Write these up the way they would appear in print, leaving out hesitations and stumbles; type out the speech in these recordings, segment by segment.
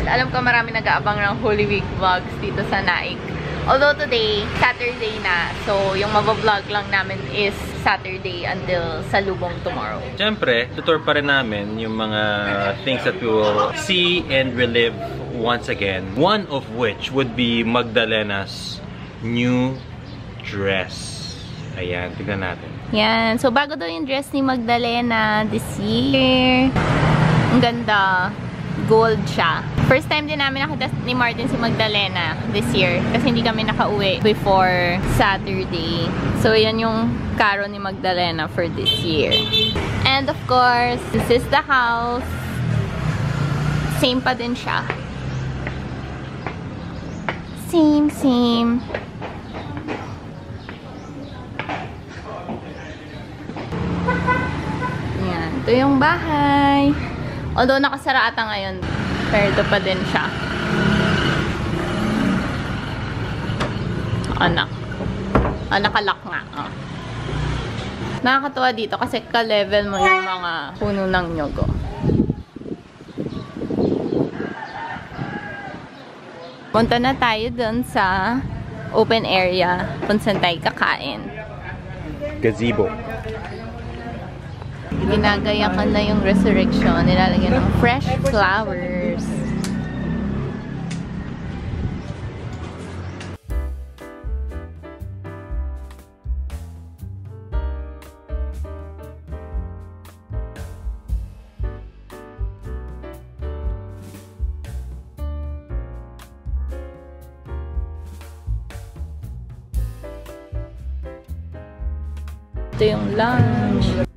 Alam ko marami nag-aabang ng Holy Week vlogs dito sa Naik. Although today, Saturday na. So, yung mabavlog lang namin is Saturday until Salubong tomorrow. Siyempre, tutor pa rin namin yung mga things that we will see and relive once again. One of which would be Magdalena's new dress. Ayan, tignan natin. Yan. So, bago daw yung dress ni Magdalena this year. Ang ganda. Gold siya. First time din namin nakita ni Martin si Magdalena this year. Kasi hindi kami nakauwi before Saturday. So, yan yung karo ni Magdalena for this year. And of course, this is the house. Same pa din siya. Same. Yan. Ito yung bahay. Although nakasara ata ngayon, pero ito pa din siya. Anak. Nakalak nga. Oh. Nakakatuwa dito kasi ka-level mo yung mga puno ng nyogo. Punta na tayo dun sa open area kung saan tayo kakain. Gazebo. Ginagayakan na yung resurrection. Nilalagyan ng fresh flowers. Ito yung lunch.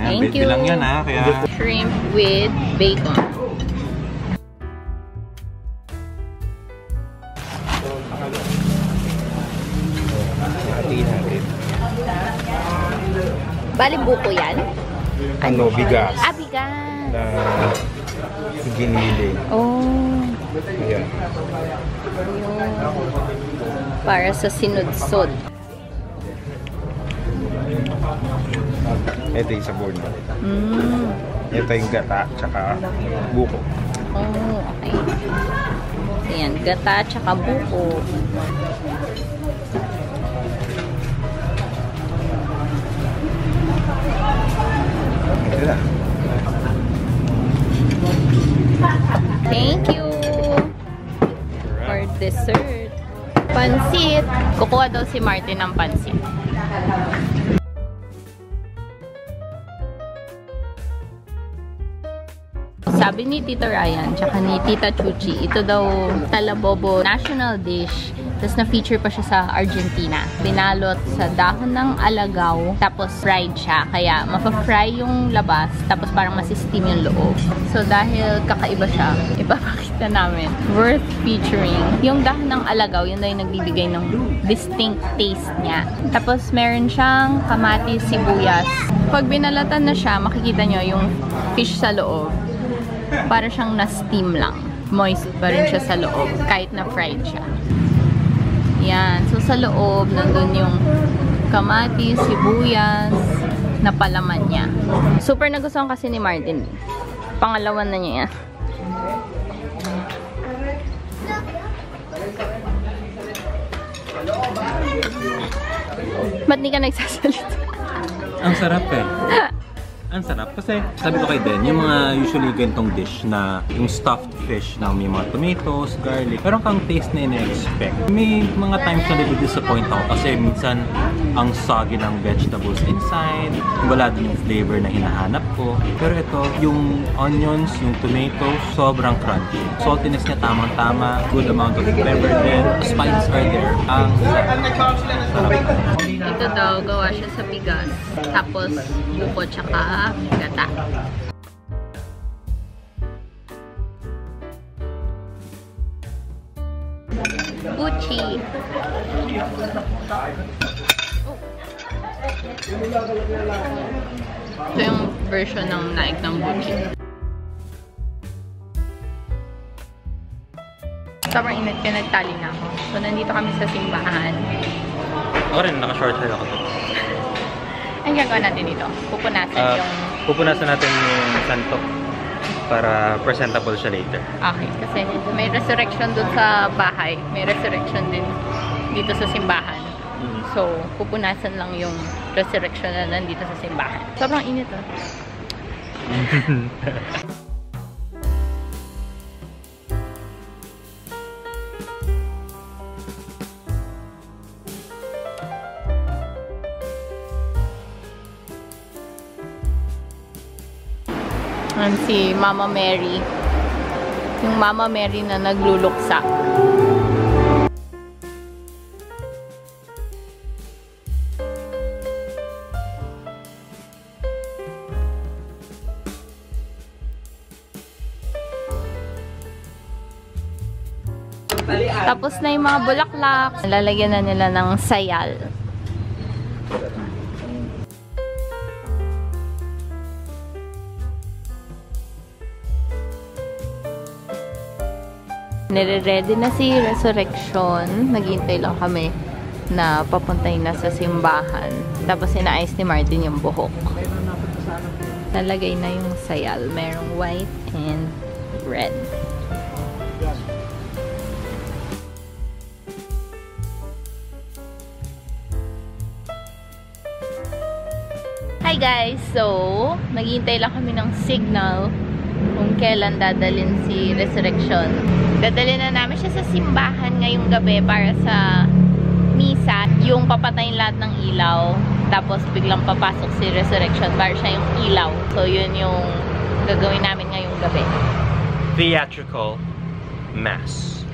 Thank you. Lang yan ha, kaya... Shrimp with bacon. Bali buko yan? Ano, bigas. Ah, bigas. Na ginili. Oh. Ayan. Para sa sinudsod. Ito yung sabor na. Mm. Ito yung gata, tsaka buko. Oh, okay. Ayan, gata tsaka buko. Ito na. Thank you for dessert. Pansit. Kukuha daw si Martin ng pansit. Sabi ni Tito Ryan, tsaka ni Tita Chuchi, ito daw talabobo national dish. Tapos na-feature pa siya sa Argentina. Binalot sa dahon ng alagaw, tapos fried siya. Kaya mapa-fry yung labas, tapos parang masisteam yung loob. So dahil kakaiba siya, ipapakita namin. Worth featuring. Yung dahon ng alagaw, yun daw yung nagbibigay ng distinct taste niya. Tapos meron siyang kamatis, sibuyas. Pag binalatan na siya, makikita nyo yung fish sa loob. Para siyang na-steam lang. Moist pa rin siya sa loob, kahit na fried siya. Yan. So, sa loob, nandun yung kamatis, sibuyas, na palaman niya. Super nagustuhan kasi ni Martin. Pangalawan na niya yan. Ba't di ka nagsasalita? Ang sarap eh. Ang sarap kasi sabi ko kay Den, yung mga usually ganitong dish na yung stuffed fish na may mga tomatoes, garlic, pero kang taste na ina-expect. May mga times na nadi-disappoint ako kasi minsan ang soggy ng vegetables inside, wala din yung flavor na hinahanap ko. Pero ito, yung onions, yung tomatoes, sobrang crunchy. Saltiness niya tamang-tama, good amount of pepper din, spices are there. Ang sarap. Ito daw, gawa siya sa bigas. Tapos, buko tsaka gata. Gucci. Ito yung version ng Nike ng Gucci. Sobrang init, kaya nagtali na ako. So, nandito kami sa simbahan. Ako rin, naka-short hair ako. Ang gagawa natin dito? Pupunasan natin yung santo para presentable siya later. Okay, kasi may resurrection dun sa bahay. May resurrection din dito sa simbahan. So, pupunasan lang yung resurrection na nandito sa simbahan. Sobrang init, oh. Yan si Mama Mary. Yung Mama Mary na nagluluksa. Tapos na yung mga bulaklak. Lalagyan na nila ng sayal. Nire-ready na si Resurrection. Naghihintay lang kami na papuntahin na sa simbahan. Tapos inaayos ni Martin yung buhok. Nalagay na yung sayal. Merong white and red. Hi guys! So, naghihintay lang kami ng signal kung kailan dadalhin si Resurrection. Dadalhin na namin siya sa simbahan ngayong gabi para sa misa. Yung papatayin lahat ng ilaw. Tapos biglang papasok si Resurrection para siya yung ilaw. So, yun yung gagawin namin ngayong gabi. Theatrical Mass.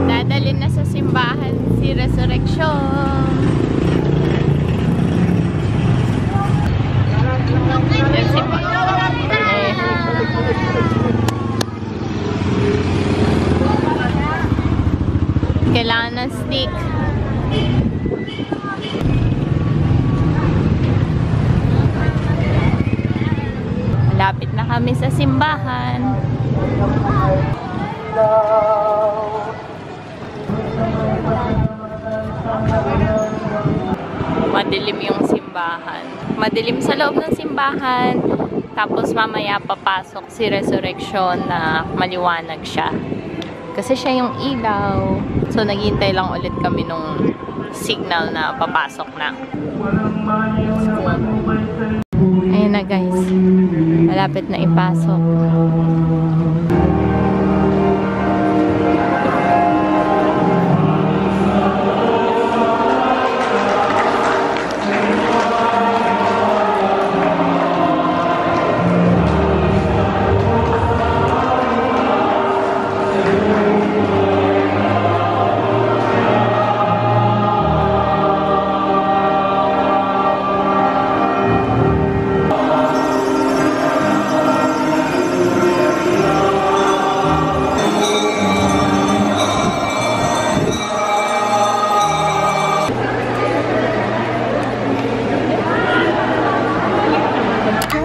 Dadalhin na sa simbahan si Resurrection. Kailangan ng stick. Malapit na kami sa simbahan. Madilim yung simbahan. Madilim sa loob ng simbahan. Tapos mamaya papasok si Resurrection na maliwanag siya. Kasi siya yung ilaw. So naghihintay lang ulit kami nung signal na papasok na. Ayun na guys. Malapit na ipasok.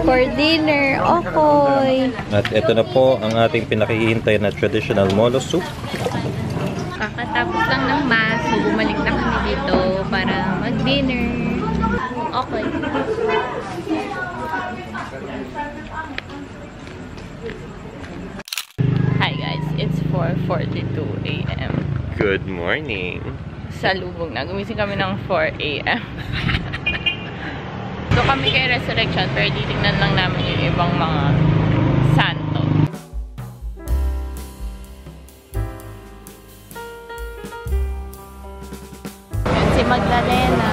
For dinner, okoy! At ito na po ang ating pinakihintay na traditional molo soup. Kakatapos lang ng mass, so bumalik na kami dito para mag-dinner. Okay. Hi guys, it's 4:42 AM. Good morning! Salubong na. Gumising kami ng 4 AM. So kami kay Resurrection, pero titignan lang namin yung ibang mga santo. Yan si Magdalena.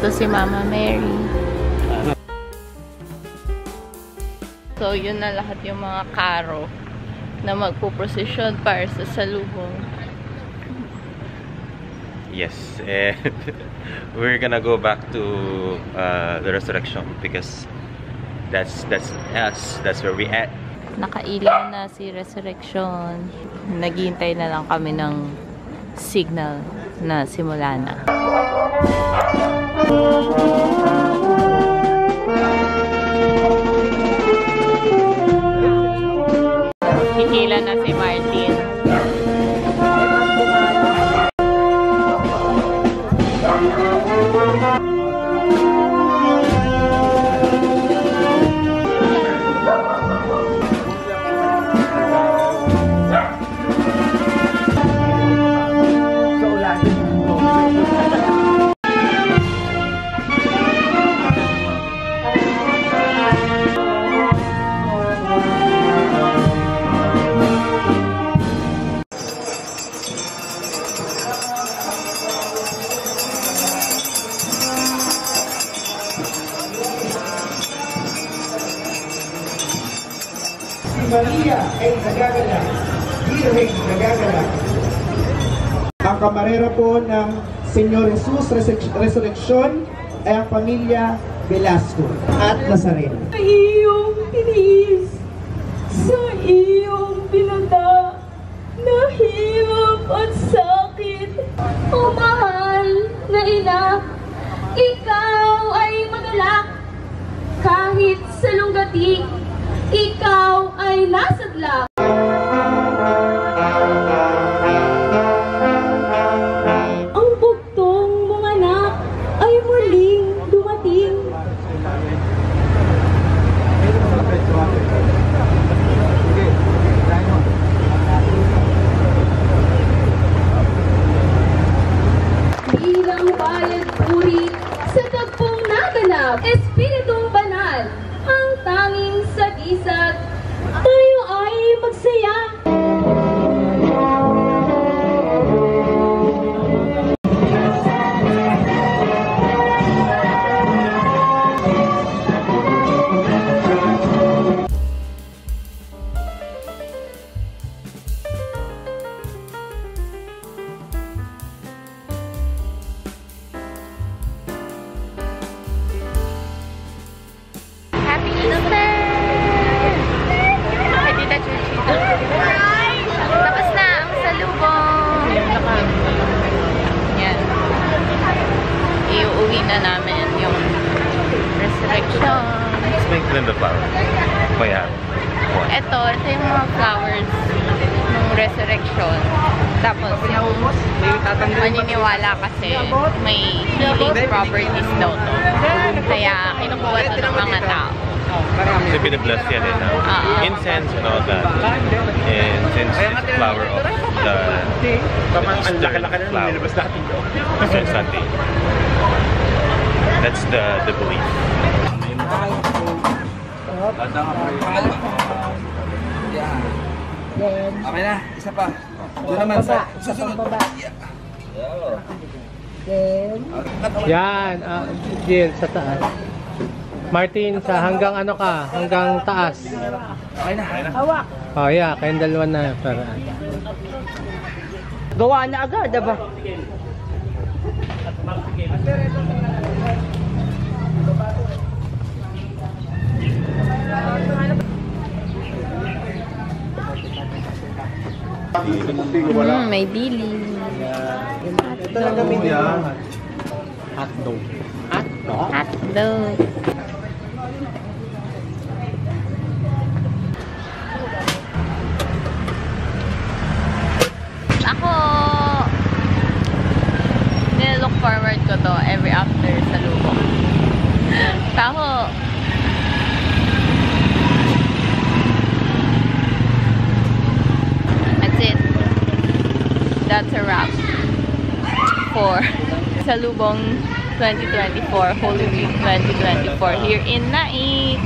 Ito si Mama Mary. So, yun na lahat yung mga karo na magpuprosesyon para sa salubong. Yes, and we're gonna go back to the resurrection because that's us. That's where we at. Nakailaw na si Resurrection. Naghihintay na lang kami ng signal na simula na. Hihila na si Martin. Maria ay nagagalak, Virgen nagagalak. Ang kamarera po ng Senyor Jesus Resurrection ay ang pamilya Velasco at Nazareno. Sa iyong tiniis, sa iyong binanda, na hirap at sakit. O mahal na ina, ikaw ay magalak, kahit sa lunggati, ikaw ay nasadlak. Ang bugtong mong anak ay muling dumating. Bilang bayad puri sa tagpong naganap, Espiritong Banal, ang tanging sagisag, tayo ay magsaya. Happy Easter! Kay Tita Chuchita. Tapos na ang salubong. Yan. Iuwi na namin yung resurrection. Let's make the flower. Maya. Ito yung mga flowers ng resurrection. Tapos yung maniniwala kasi may healing properties daw to. Kaya kinukuha ito ng mga tao. Kasi pinabless yan eh now. Incense and all that. And since it's flower of the Eastern flower, Eastern Sunday. That's the belief. Okay na, isa pa. Doon naman sa susunod. Yan, Jill, sa taas. Martin, sa hanggang ano ka? Hanggang taas. Okay na. Hawak. Oh, yeah, kayong dalawa na. Para. Gawa na agad, diba? May dili. Ito lang gamitin mo. Hotdog. Hotdog. Ako, nilook forward ko to every after salubong. Taho. That's it. That's a wrap for Salubong 2024, Holy Week 2024 here in Naik.